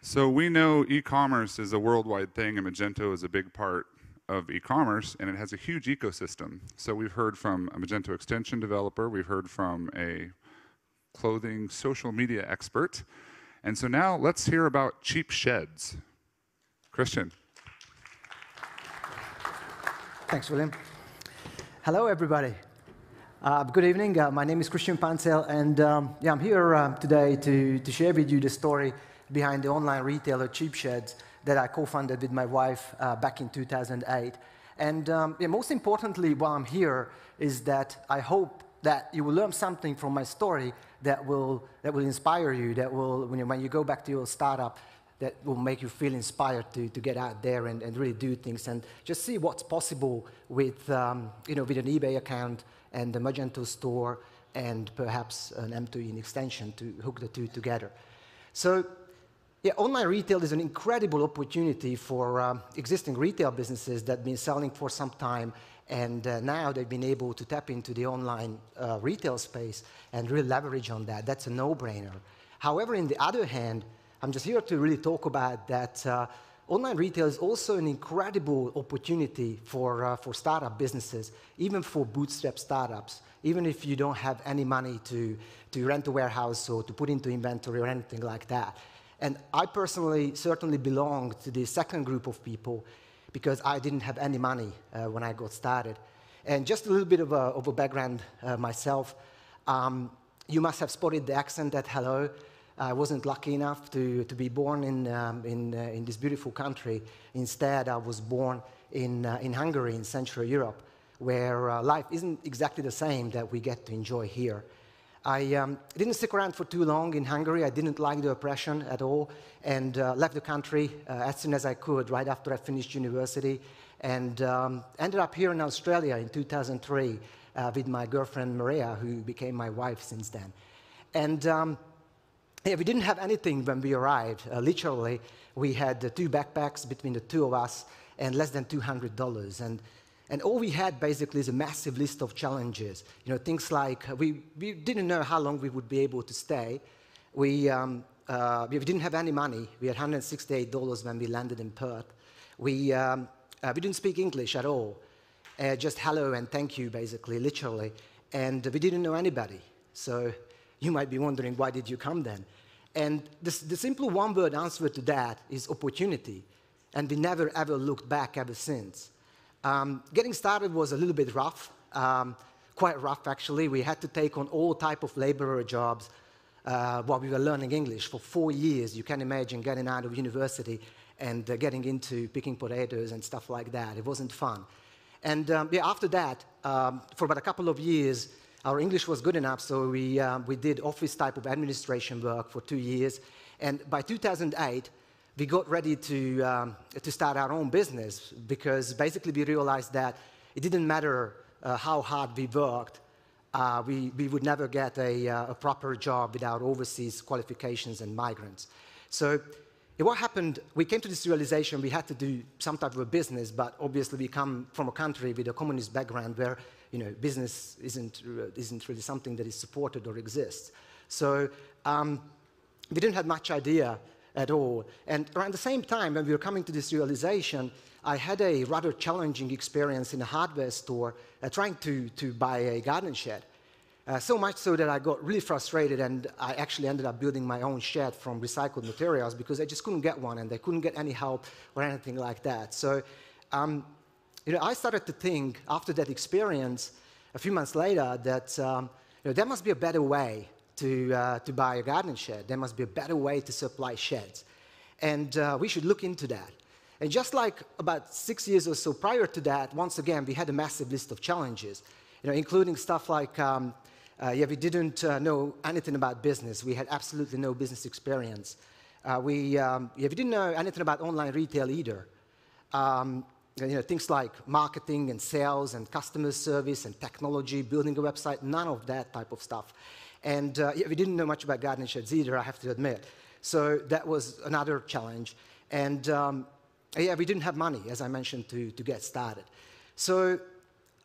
So we know e-commerce is a worldwide thing, and Magento is a big part of e-commerce, and it has a huge ecosystem. So we've heard from a Magento extension developer, we've heard from a clothing social media expert, and so now let's hear about cheap sheds. Krisztian. Thanks, William. Hello, everybody. Good evening. My name is Krisztian Panczel, and I'm here today to share with you the story behind the online retailer Cheap Sheds that I co-founded with my wife back in 2008. And most importantly, why I'm here is that I hope that you will learn something from my story that will inspire you, that will, when you go back to your startup, that will make you feel inspired to get out there and really do things and just see what's possible with, with an eBay account and the Magento store and perhaps an M2E extension to hook the two together. So, yeah, online retail is an incredible opportunity for existing retail businesses that have been selling for some time, and now they've been able to tap into the online retail space and really leverage on that. That's a no-brainer. However, on the other hand, I'm just here to really talk about that online retail is also an incredible opportunity for startup businesses, even for bootstrap startups, even if you don't have any money to rent a warehouse or to put into inventory or anything like that. And I personally certainly belong to the second group of people because I didn't have any money when I got started. And just a little bit of a background myself. You must have spotted the accent at hello. I wasn't lucky enough to be born in this beautiful country. Instead, I was born in Hungary, in Central Europe, where life isn't exactly the same that we get to enjoy here. I didn't stick around for too long in Hungary. I didn't like the oppression at all, and left the country as soon as I could, right after I finished university, and ended up here in Australia in 2003 with my girlfriend Maria, who became my wife since then. And yeah, we didn't have anything when we arrived. Literally, we had 2 backpacks between the two of us and less than $200. And all we had basically is a massive list of challenges. Things like we didn't know how long we would be able to stay. We didn't have any money. We had $168 when we landed in Perth. We didn't speak English at all. Just hello and thank you, basically, literally. And we didn't know anybody. So you might be wondering, why did you come then? And the simple one-word answer to that is opportunity. And we never, ever looked back ever since. Getting started was a little bit rough, quite rough, actually. We had to take on all type of laborer jobs while we were learning English for 4 years. You can imagine getting out of university and getting into picking potatoes and stuff like that. It wasn't fun. And yeah, after that, for about a couple of years, our English was good enough, so we did office type of administration work for 2 years. And by 2008, we got ready to start our own business because basically we realized that it didn't matter how hard we worked, we would never get a proper job without overseas qualifications and migrants. So what happened, we came to this realization we had to do some type of a business, but obviously we come from a country with a communist background where business isn't really something that is supported or exists. So we didn't have much idea at all. And around the same time, when we were coming to this realization, I had a rather challenging experience in a hardware store trying to buy a garden shed. So much so that I got really frustrated, and I actually ended up building my own shed from recycled materials because I just couldn't get one, and I couldn't get any help or anything like that. So I started to think, after that experience, a few months later, that there must be a better way to buy a garden shed. There must be a better way to supply sheds. And we should look into that. And just like about 6 years or so prior to that, once again, we had a massive list of challenges, including stuff like, we didn't know anything about business. We had absolutely no business experience. We didn't know anything about online retail either. Things like marketing and sales and customer service and technology, building a website, none of that type of stuff. And we didn't know much about garden sheds either, I have to admit. So that was another challenge. And we didn't have money, as I mentioned, to get started. So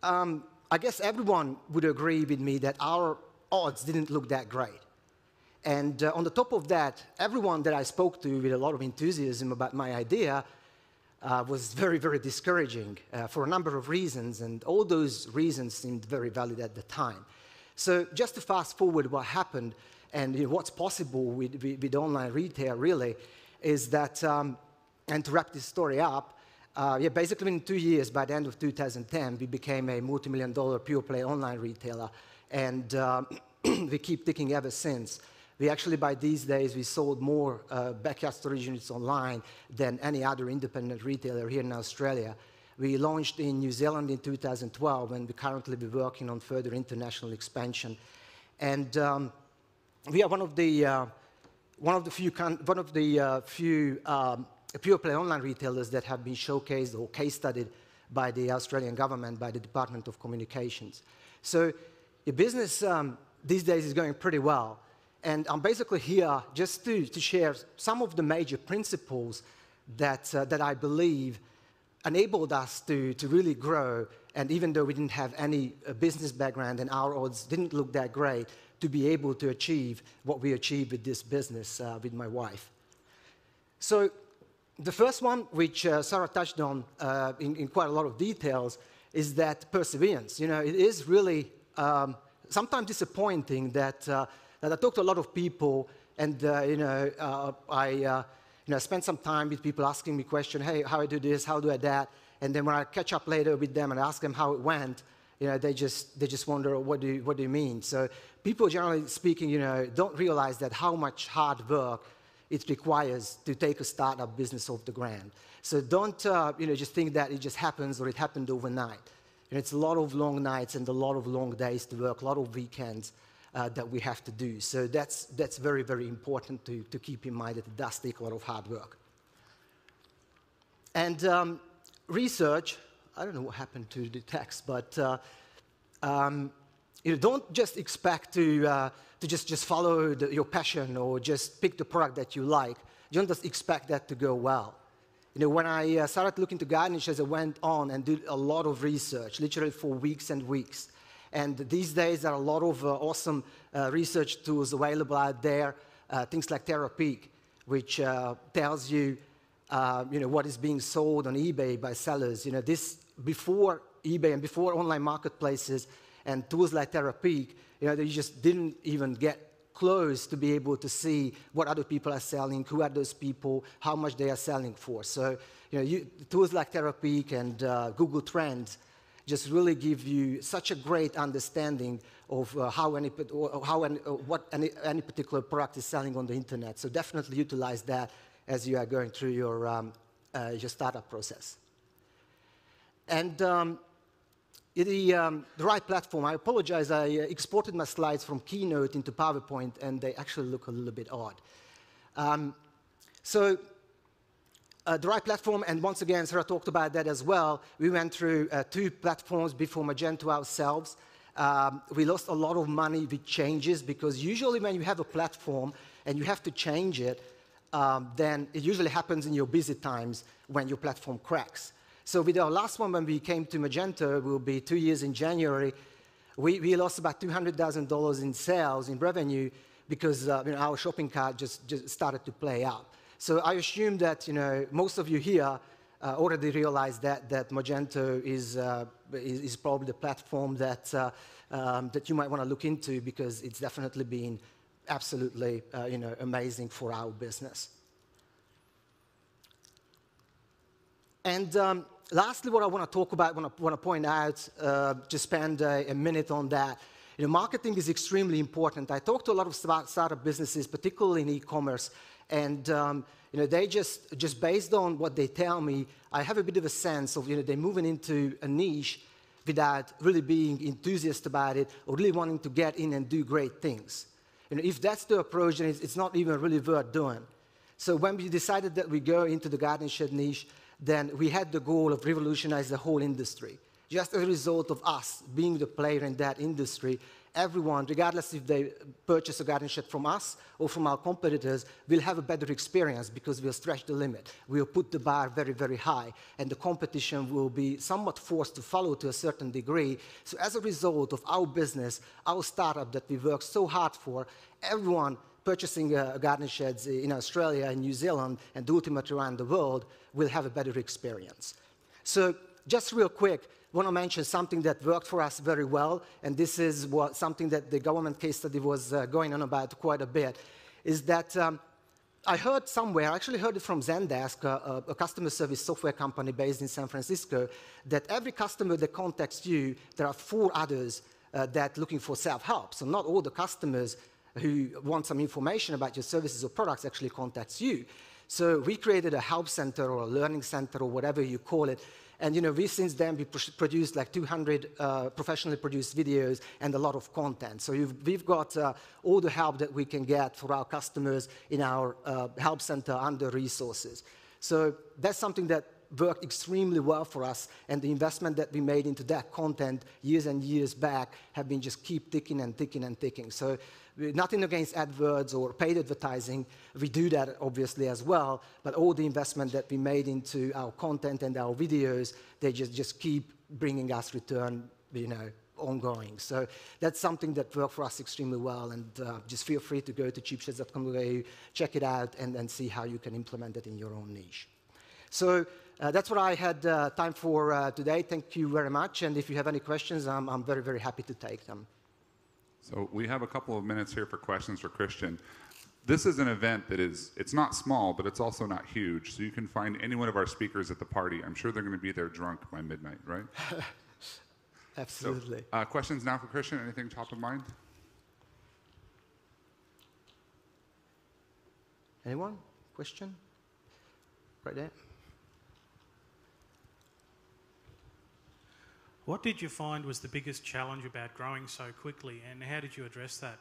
I guess everyone would agree with me that our odds didn't look that great. And on the top of that, everyone that I spoke to with a lot of enthusiasm about my idea was very, very discouraging for a number of reasons, and all those reasons seemed very valid at the time. So just to fast forward what happened and what's possible with online retail really is that, and to wrap this story up, basically in 2 years, by the end of 2010, we became a multi-million-dollar pure-play online retailer, and we keep ticking ever since. We actually, by these days, we sold more backyard storage units online than any other independent retailer here in Australia. We launched in New Zealand in 2012, and we currently be working on further international expansion. And we are one of the few pure-play online retailers that have been showcased or case studied by the Australian government, by the Department of Communications. So your business these days is going pretty well. And I'm basically here just to share some of the major principles that I believe enabled us to really grow. And even though we didn't have any business background and our odds didn't look that great, to be able to achieve what we achieved with this business with my wife. So the first one, which Sarah touched on in quite a lot of details, is that perseverance. It is really sometimes disappointing that I talk to a lot of people, and I spend some time with people asking me questions. Hey, how I do this? How do I that? And then when I catch up later with them and ask them how it went, they just wonder, what do you mean? So people, generally speaking, don't realize that how much hard work it requires to take a startup business off the ground. So don't just think that it just happens or it happened overnight. It's a lot of long nights and a lot of long days to work, a lot of weekends that we have to do. So that's very, very important to keep in mind, that it does take a lot of hard work. And research, I don't know what happened to the text, but don't just expect to just follow your passion or just pick the product that you like. Don't just expect that to go well. When I started looking to garden sheds, I went on and did a lot of research, literally for weeks and weeks. And these days, there are a lot of awesome research tools available out there, things like Terapeak, which tells you, what is being sold on eBay by sellers. This before eBay and before online marketplaces and tools like Terapeak, they just didn't even get close to be able to see what other people are selling, who are those people, how much they are selling for. So, tools like Terapeak and Google Trends just really give you such a great understanding of what any particular product is selling on the internet. So definitely utilize that as you are going through your startup process. And the right platform, I apologize, I exported my slides from Keynote into PowerPoint, and they actually look a little bit odd. The right platform, and once again, Sarah talked about that as well. We went through 2 platforms before Magento ourselves. We lost a lot of money with changes, because usually when you have a platform and you have to change it, then it usually happens in your busy times when your platform cracks. So with our last one, when we came to Magento, it will be 2 years in January, we lost about $200,000 in sales, in revenue, because our shopping cart just started to play out. So I assume that most of you here already realize that Magento is probably the platform that you might want to look into, because it's definitely been absolutely amazing for our business. And lastly, what I want to talk about, want to point out, just spend a minute on that. Marketing is extremely important. I talk to a lot of startup businesses, particularly in e-commerce, and they just based on what they tell me, I have a bit of a sense of they're moving into a niche without really being enthusiastic about it or really wanting to get in and do great things. If that's the approach, then it's not even really worth doing. So when we decided that we go into the garden shed niche, then we had the goal of revolutionizing the whole industry. Just as a result of us being the player in that industry, everyone, regardless if they purchase a garden shed from us or from our competitors, will have a better experience, because we'll stretch the limit. We'll put the bar very, very high, and the competition will be somewhat forced to follow to a certain degree. So as a result of our business, our startup that we worked so hard for, everyone purchasing garden sheds in Australia and New Zealand and ultimately around the world will have a better experience. So just real quick, I want to mention something that worked for us very well, and this is something that the government case study was going on about quite a bit, is that I heard somewhere, I actually heard it from Zendesk, a customer service software company based in San Francisco, that every customer that contacts you, there are 4 others that looking for self-help. So not all the customers who want some information about your services or products actually contacts you. So we created a help center or a learning center or whatever you call it. And we since then produced like 200 professionally produced videos and a lot of content. So we've got all the help that we can get for our customers in our help center under resources. So that's something that worked extremely well for us, and the investment that we made into that content years and years back have been just keep ticking and ticking and ticking. So nothing against AdWords or paid advertising. We do that obviously as well, but all the investment that we made into our content and our videos, they just keep bringing us return, ongoing. So that's something that worked for us extremely well, and just feel free to go to cheapsheds.com, check it out, and see how you can implement it in your own niche. So that's what I had time for today. Thank you very much, and if you have any questions, I'm very, very happy to take them. So we have a couple of minutes here for questions for Krisztian. This is an event that it's not small, but it's also not huge. So you can find any one of our speakers at the party. I'm sure they're going to be there drunk by midnight, right? Absolutely. So, questions now for Krisztian? Anything top of mind? Anyone? Question? Right there. What did you find was the biggest challenge about growing so quickly, and how did you address that?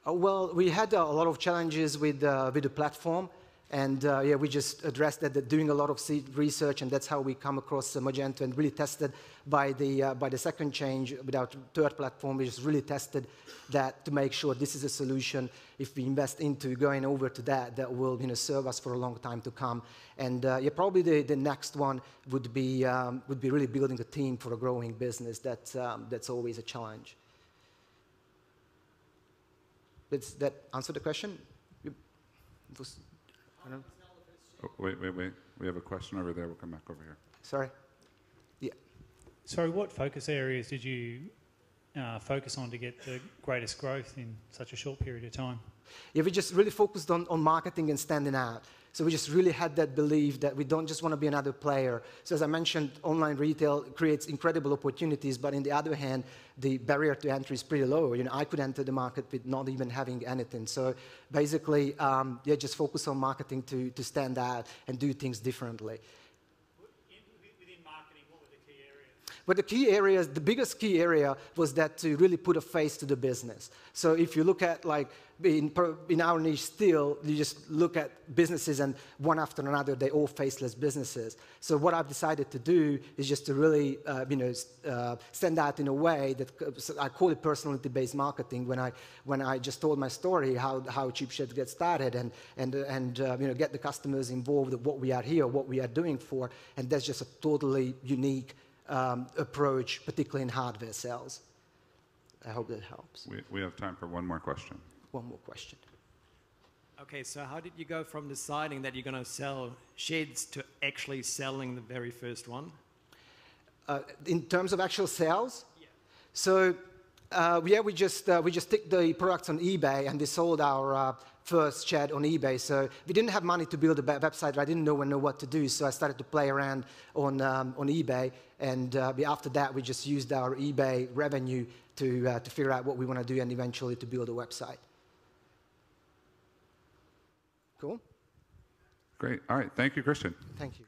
Well, we had a lot of challenges with the platform, and we just addressed that, doing a lot of seed research, and that's how we come across Magento and really tested by the second change with our third platform. We just really tested that to make sure this is a solution. If we invest into going over to that will serve us for a long time to come. And probably the next one would be really building a team for a growing business. That's always a challenge. Does that answer the question? Oh, wait. We have a question over there. We'll come back over here. Sorry. Yeah. Sorry, what focus areas did you focus on to get the greatest growth in such a short period of time? Yeah, we just really focused on marketing and standing out. So we just really had that belief that we don't just want to be another player. So as I mentioned, online retail creates incredible opportunities, but on the other hand, the barrier to entry is pretty low. I could enter the market with not even having anything. So basically, just focus on marketing to stand out and do things differently. Within marketing, what were the key areas? But the key areas, the biggest key area was that to really put a face to the business. So if you look at in our niche still, you just look at businesses and one after another, they're all faceless businesses. So what I've decided to do is just to really, stand out in a way that I call it personality-based marketing. When I just told my story, how Cheapshed gets started, and get the customers involved with what we are here, what we are doing for, and that's just a totally unique approach, particularly in hardware sales. I hope that helps. We have time for one more question. One more question. Okay, so how did you go from deciding that you're going to sell sheds to actually selling the very first one? In terms of actual sales? Yeah. So, we just stick the products on eBay, and we sold our first shed on eBay. So we didn't have money to build a website. I didn't know what to do, so I started to play around on eBay, and after that, we just used our eBay revenue to figure out what we want to do and eventually to build a website. Cool? Great. All right. Thank you, Krisztian. Thank you.